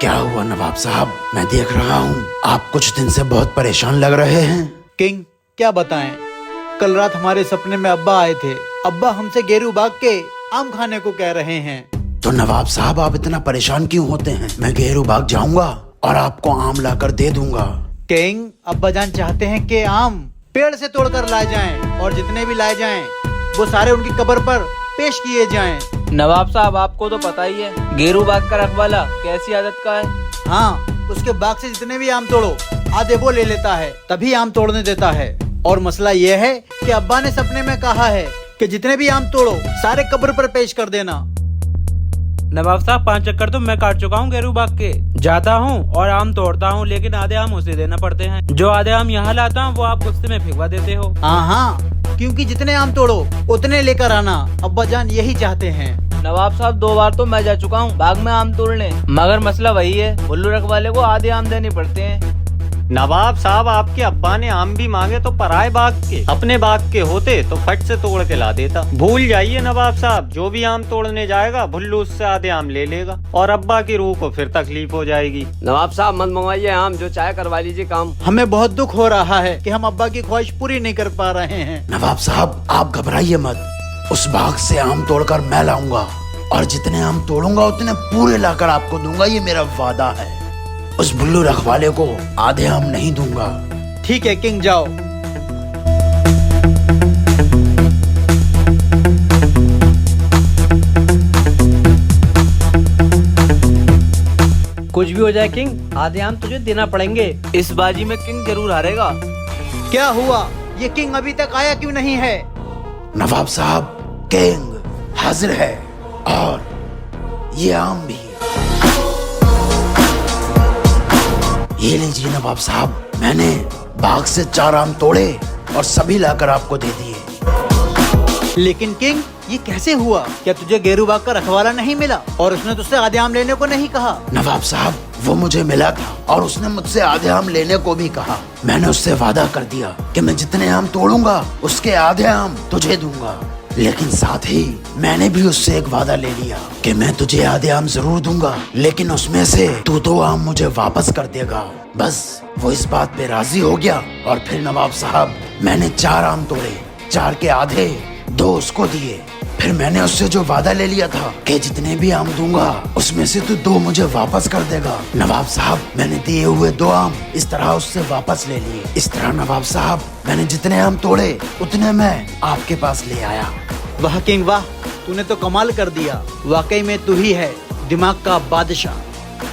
क्या हुआ नवाब साहब? मैं देख रहा हूँ आप कुछ दिन से बहुत परेशान लग रहे हैं। किंग क्या बताएं, कल रात हमारे सपने में अब्बा आए थे। अब्बा हमसे गेरू बाग के आम खाने को कह रहे हैं। तो नवाब साहब आप इतना परेशान क्यों होते हैं? मैं गेरू बाग जाऊंगा और आपको आम लाकर दे दूंगा। किंग अब्बा जान चाहते हैं कि आम पेड़ से तोड़कर लाए जाएं और जितने भी लाए जाएं वो सारे उनकी कब्र पर पेश किए जाएं। नवाब साहब आपको तो पता ही है गेरू बाग का रखवाला कैसी आदत का है। हाँ, उसके बाग से जितने भी आम तोड़ो आधे वो ले लेता है, तभी आम तोड़ने देता है। और मसला ये है कि अब्बा ने सपने में कहा है कि जितने भी आम तोड़ो सारे कब्र पर पेश कर देना। नवाब साहब 5 चक्कर तो मैं काट चुका हूँ गेरू बाग के। जाता हूँ और आम तोड़ता हूँ, लेकिन आधे आम उसे देना पड़ते हैं। जो आधे आम यहाँ लाता हूँ वो आप गुस्से में फेंकवा देते हो। हाँ, क्योंकि जितने आम तोड़ो उतने लेकर आना, अब्बा जान यही चाहते हैं। नवाब साहब 2 बार तो मैं जा चुका हूँ बाग में आम तोड़ने, मगर मसला वही है, बुल्लू रखवाले को आधे आम देने पड़ते हैं। नवाब साहब आपके अब्बा ने आम भी मांगे तो पराए बाग के, अपने बाग के होते तो फट से तोड़ के ला देता। भूल जाइए नवाब साहब, जो भी आम तोड़ने जाएगा भुल्लू उससे आधे आम ले लेगा और अब्बा की रूह को फिर तकलीफ हो जाएगी। नवाब साहब मत मंगवाइए आम, जो चाहे करवा लीजिए काम। हमें बहुत दुख हो रहा है कि हम अब्बा की ख्वाहिश पूरी नहीं कर पा रहे हैं। नवाब साहब आप घबराइए मत, उस बाग से आम तोड़कर मैं लाऊंगा और जितने आम तोड़ूंगा उतने पूरे लाकर आपको दूंगा, ये मेरा वादा है। उस बुल्लू रखवाले को आधे आम नहीं दूंगा। ठीक है किंग, जाओ। कुछ भी हो जाए किंग, आधे आम तुझे देना पड़ेंगे। इस बाजी में किंग जरूर हारेगा। क्या हुआ, ये किंग अभी तक आया क्यों नहीं है? नवाब साहब किंग हाजिर है और ये आम भी। ये लीजिए नवाब साहब, मैंने बाग से 4 आम तोड़े और सभी लाकर आपको दे दिए। लेकिन किंग ये कैसे हुआ? क्या तुझे गेरू बाग का रखवाला नहीं मिला और उसने तुझसे आधे आम लेने को नहीं कहा? नवाब साहब वो मुझे मिला था और उसने मुझसे आधे आम लेने को भी कहा। मैंने उससे वादा कर दिया कि मैं जितने आम तोड़ूंगा उसके आधे आम तुझे दूंगा, लेकिन साथ ही मैंने भी उससे एक वादा ले लिया कि मैं तुझे आधे आम जरूर दूंगा, लेकिन उसमें से तू 2 आम मुझे वापस कर देगा। बस वो इस बात पे राजी हो गया और फिर नवाब साहब मैंने 4 आम तोड़े, 4 के आधे 2 उसको दिए। फिर मैंने उससे जो वादा ले लिया था कि जितने भी आम दूंगा उसमें से तू 2 मुझे वापस कर देगा। नवाब साहब मैंने दिए हुए 2 आम इस तरह उससे वापस ले लिए। इस तरह नवाब साहब मैंने जितने आम तोड़े उतने मैं आपके पास ले आया। वाह किंग वाह, तूने तो कमाल कर दिया। वाकई में तू ही है दिमाग का बादशाह।